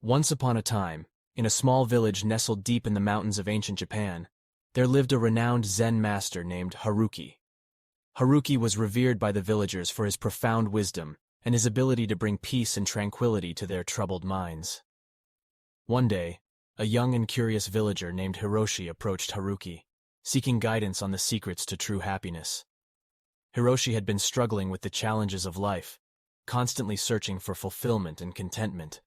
Once upon a time, in a small village nestled deep in the mountains of ancient Japan, there lived a renowned Zen master named Haruki. Haruki was revered by the villagers for his profound wisdom and his ability to bring peace and tranquility to their troubled minds. One day, a young and curious villager named Hiroshi approached Haruki, seeking guidance on the secrets to true happiness. Hiroshi had been struggling with the challenges of life, constantly searching for fulfillment and contentment.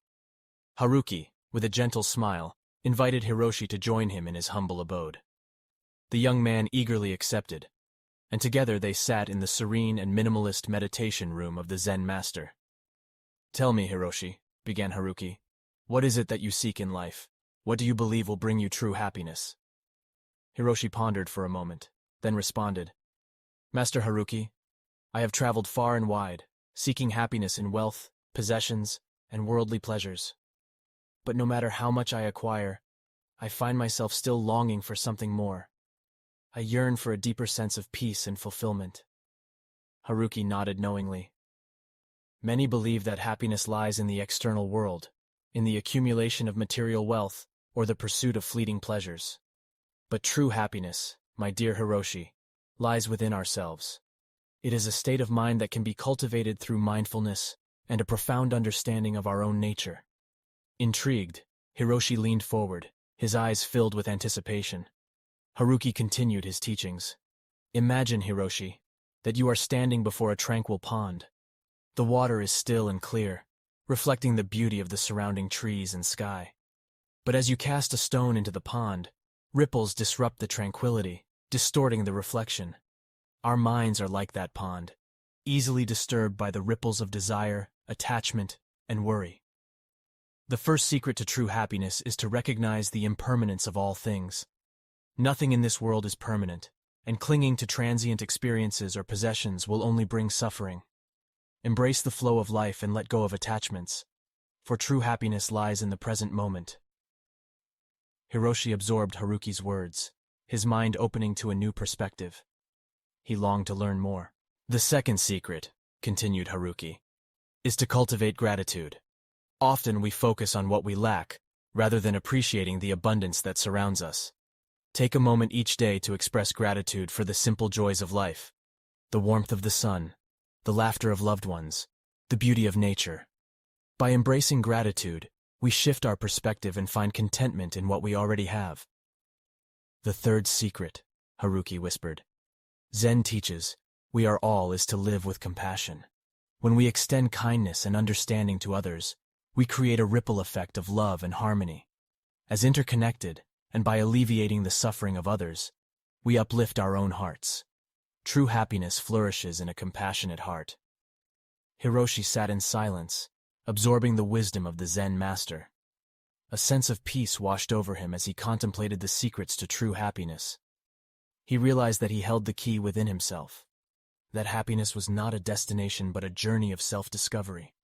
Haruki, with a gentle smile, invited Hiroshi to join him in his humble abode. The young man eagerly accepted, and together they sat in the serene and minimalist meditation room of the Zen master. "Tell me, Hiroshi," began Haruki, "what is it that you seek in life? What do you believe will bring you true happiness?" Hiroshi pondered for a moment, then responded, "Master Haruki, I have traveled far and wide, seeking happiness in wealth, possessions, and worldly pleasures. But no matter how much I acquire, I find myself still longing for something more. I yearn for a deeper sense of peace and fulfillment." Haruki nodded knowingly. Many believe that happiness lies in the external world, in the accumulation of material wealth or the pursuit of fleeting pleasures. But true happiness, my dear Hiroshi, lies within ourselves. It is a state of mind that can be cultivated through mindfulness and a profound understanding of our own nature. Intrigued, Hiroshi leaned forward, his eyes filled with anticipation. Haruki continued his teachings. "Imagine, Hiroshi, that you are standing before a tranquil pond. The water is still and clear, reflecting the beauty of the surrounding trees and sky. But as you cast a stone into the pond, ripples disrupt the tranquility, distorting the reflection. Our minds are like that pond, easily disturbed by the ripples of desire, attachment, and worry. The first secret to true happiness is to recognize the impermanence of all things. Nothing in this world is permanent, and clinging to transient experiences or possessions will only bring suffering. Embrace the flow of life and let go of attachments, for true happiness lies in the present moment." Hiroshi absorbed Haruki's words, his mind opening to a new perspective. He longed to learn more. "The second secret," continued Haruki, "is to cultivate gratitude. Often we focus on what we lack, rather than appreciating the abundance that surrounds us. Take a moment each day to express gratitude for the simple joys of life, the warmth of the sun, the laughter of loved ones, the beauty of nature. By embracing gratitude, we shift our perspective and find contentment in what we already have." "The third secret," Haruki whispered. "Zen teaches, we are all is to live with compassion. When we extend kindness and understanding to others, we create a ripple effect of love and harmony. As interconnected, and by alleviating the suffering of others, we uplift our own hearts. True happiness flourishes in a compassionate heart." Hiroshi sat in silence, absorbing the wisdom of the Zen master. A sense of peace washed over him as he contemplated the secrets to true happiness. He realized that he held the key within himself, that happiness was not a destination but a journey of self-discovery.